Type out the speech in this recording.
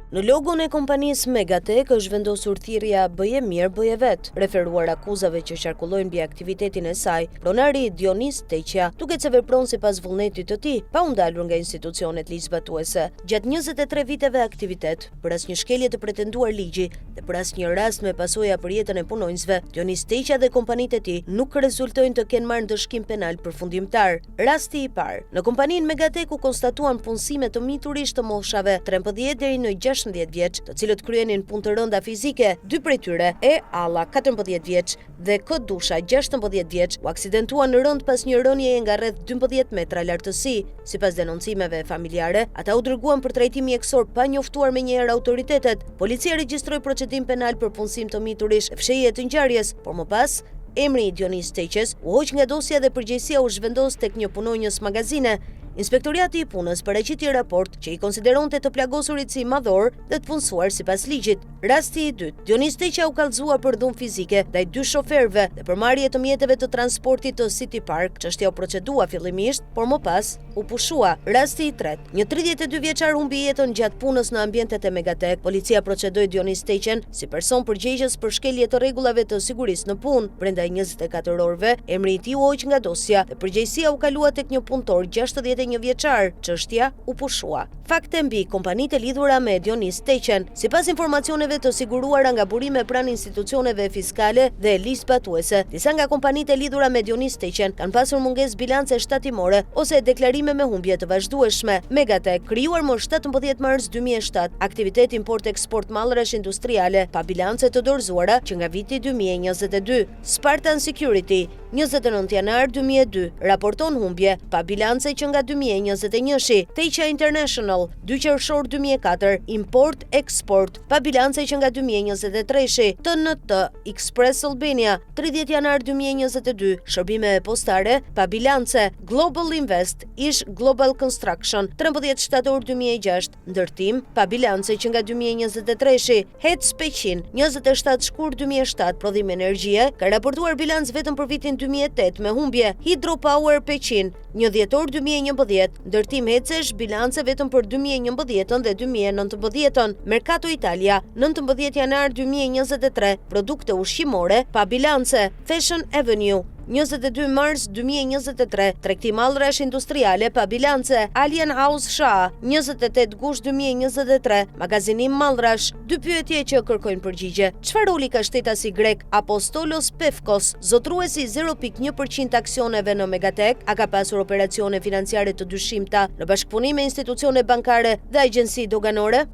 Në logon e kompanisë Megatek është vendosur thirrja bëje mirë bëje vet, referuar akuzave që qarkullojnë mbi aktivitetin e saj. Pronari Dionis Teqja duket se vepron sipas vullnetit të tij, pa u ndalur nga institucionet ligjzbatuese. Gjatë 23 viteve aktivitet, për asnjë shkelje të pretenduar ligji dhe për asnjë rast me pasoja për jetën e punonjësve, Dionis Teqja dhe kompanitë e tij nuk rezultojnë të kenë marrë ndëshkim penal përfundimtar. Rasti i parë, në kompaninë Megatek u konstatuan punësime të miturish të moshave 13 deri në 16 vjeç, të cilët kryenin punë të rënda fizike. Dy prej tyre, E Alla 14 vjeç dhe K Dusha 16 vjeç, u aksidentuan rënd pas një rënjeje nga rreth 12 metra lartësi. Sipas denoncimeve familjare, ata u dërguan për trajtim mjekësor pa njoftuar menjëherë autoritetet. Policia regjistroi procedim penal për punësim të miturish e fshehje të ngjarjes, por më pas emri i Dionis Teqjes u hoq nga dosja dhe përgjegjësia u zhvendos tek një punonjës magazine. Inspektoriati i punës paraqiti raport që i konsideronte të plagosurit si madhor dhe të punësuar sipas ligjit. Rasti i dytë, Dionis Teqja u kallëzua për dhunë fizike ndaj dy shoferëve dhe për marrje të mjeteve të transportit të City Park. Çështja u procedua fillimisht, por më pas u pushua. Rasti i tretë, një 32 vjeçar humbi jetën gjatë punës në ambientet e Megatek. Policia procedoi Dionis Teqjen si person përgjegjës për shkelje të rregullave të sigurisë në punë. Brenda 24 orëve, emri i tij u hoq nga dosja dhe përgjegjësia u kalua tek një punëtor 61 vjeçar. Çështja u pushua. Fakte mbi kompanitë e lidhura me Dionis Teqjen. Sipas informacioneve të siguruara nga burime pranë institucioneve fiskale dhe ligjzbatuese, disa nga kompanitë e lidhura me Dionis Teqjen kanë pasur mungesë bilance shtatimore ose deklarime me humbje të vazhdueshme. Megatek, krijuar më 17 mars 2007, aktivitet import-eksport mallrash industriale pa bilance të dorëzuara që nga viti 2022. Spartan Security, 29 janar 2002, raporton humbje pa bilance që nga 2021. Teqja International, 2 qershor 2004, import-eksport pa bilance që nga 2023. TNT Express Albania, 30 janar 2022, shërbime postare pa bilance. Global Invest ish Global Construction, 13 shtator 2006, ndërtim pa bilance që nga 2023. HEC Peqin, 27 shkurt 2007, prodhim energjie, ka raportuar bilance vetëm për vitin 2008 me humbje. Hydropower Peqin, 1 dhjetor 2011, ndërtim hecesh bilance vetëm për 2011 dhe 2019. Mercato Italia, 19 janar 2023, produkte ushqimore pa bilance. Fashion Avenue, 22 mars 2023, tregti mallrash industriale pa bilance. Alien House Shah, 28 gusht 2023, magazinim mallrash. Dy pyetje që kërkojnë përgjigje. Çfarë roli ka shtetasi grek Apostolos Pefkos, zotruesi 0.1% aksioneve në Megatek? A ka pasur operacione financiare të dyshimta në bashkëpunim me institucione bankare dhe agjenci doganore?